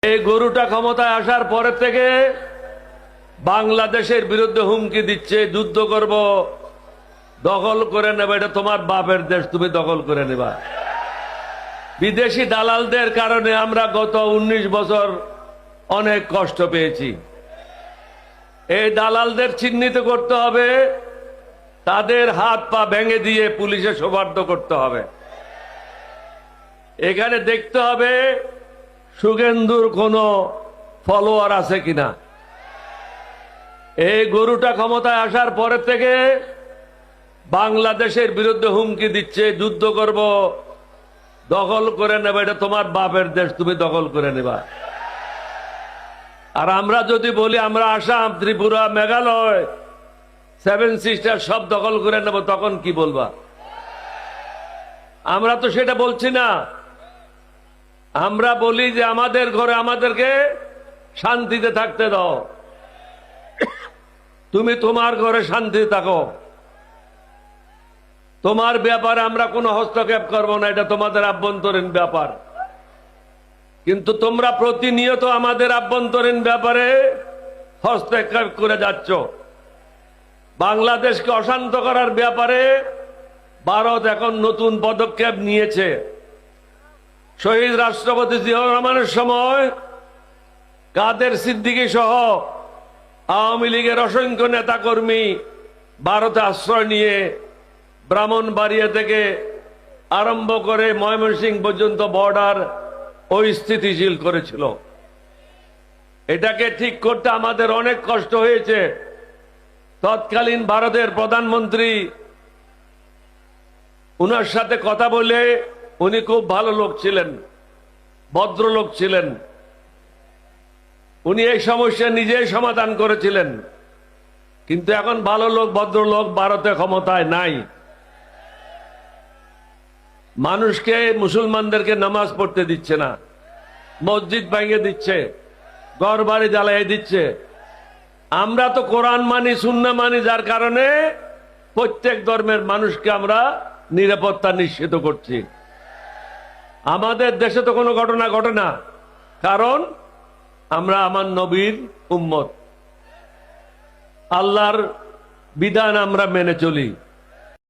এই গরুটা ক্ষমতায় আসার পরের থেকে বাংলাদেশের বিরুদ্ধে হুমকি দিচ্ছে, যুদ্ধ করব, দখল করে নেবে, এটা তোমার বাপের দেশ, তুমি দখল করে নেবা। বিদেশি দালালদের কারণে আমরা গত 19 বছর অনেক কষ্ট পেয়েছি। এই দালালদের চিহ্নিত করতে হবে, তাদের হাত পা ভেঙে দিয়ে পুলিশে সোপর্দ করতে হবে। এখানে দেখতে হবে শুভেন্দুর কোনো ফলোয়ার আছে কিনা। এই গরুটা ক্ষমতায় আসার পরের থেকে বাংলাদেশের বিরুদ্ধে হুমকি দিচ্ছে, যুদ্ধ করব, দখল করে নেবে, এটা তোমার বাপের দেশ, তুমি দখল করে নেবা। আর আমরা যদি বলি আমরা আসাম, ত্রিপুরা, মেঘালয়, 7 সিস্টার সব দখল করে নেব, তখন কি বলবা? আমরা তো সেটা বলছি না। আমরা বলি যে আমাদের ঘরে আমাদেরকে শান্তিতে থাকতে দাও, তুমি তোমার ঘরে শান্তিতে থাকো, তোমার ব্যাপারে আমরা কোনো হস্তক্ষেপ করব না, এটা তোমাদের আভ্যন্তরীণ ব্যাপার। কিন্তু তোমরা প্রতিনিয়ত আমাদের আভ্যন্তরীণ ব্যাপারে হস্তক্ষেপ করে যাচ্ছ। বাংলাদেশকে অশান্ত করার ব্যাপারে ভারত এখন নতুন পদক্ষেপ নিয়েছে। শহীদ রাষ্ট্রপতি জিয়াউর রহমানের সময় কাদের সিদ্দিকী সহ আওয়ামী লীগের অসংখ্য নেতাকর্মী ভারতে আশ্রয় নিয়ে ব্রাহ্মণবাড়িয়া থেকে আরম্ভ করে ময়মনসিংহ পর্যন্ত বর্ডার অস্থিতিশীল করেছিল। এটাকে ঠিক করতে আমাদের অনেক কষ্ট হয়েছে। তৎকালীন ভারতের প্রধানমন্ত্রী, উনার সাথে কথা বলে, উনি খুব ভালো লোক ছিলেন, ভদ্রলোক ছিলেন, উনি এই সমস্যা নিজেই সমাধান করেছিলেন। কিন্তু এখন ভালো লোক, ভদ্রলোক ভারতে ক্ষমতায় নাই। মানুষকে, মুসলমানদেরকে নামাজ পড়তে দিচ্ছে না, মসজিদ ভেঙে দিচ্ছে, ঘর বাড়ি জ্বালিয়ে দিচ্ছে। আমরা তো কোরআন মানি, সুন্নাহ মানি, যার কারণে প্রত্যেক ধর্মের মানুষকে আমরা নিরাপত্তা নিশ্চিত করছি। আমাদের দেশে তো কোনো ঘটনা ঘটে না, কারণ আমরা আমার নবীর উম্মত, আল্লাহর বিধান আমরা মেনে চলি।